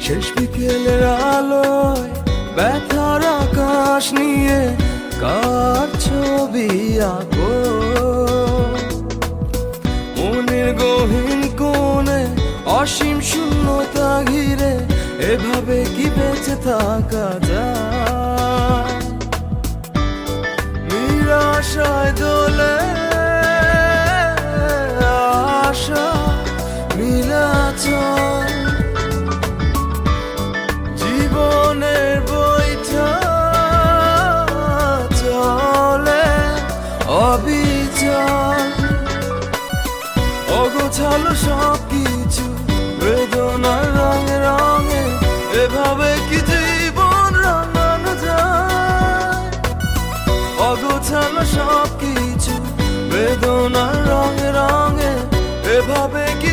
শেষ বিকেলের আলোয় ব্যথার আকাশ নিয়ে কার ছবি আঁকো? মনের গহীন কোণে অসীম শূন্যতা ঘিরে এভাবে কি বেঁচে থাকা যায়? নিরাশায় দোলে আশা নীলাচল, জীবনের বইটা চলে অবিচল। অগোছালো সব কিছু বেদনার রঙে রঙে, এভাবে কি জীবন রাঙানো যায়? অগোছালো সব কিছু বেদনার রঙে রঙে, এভাবে কি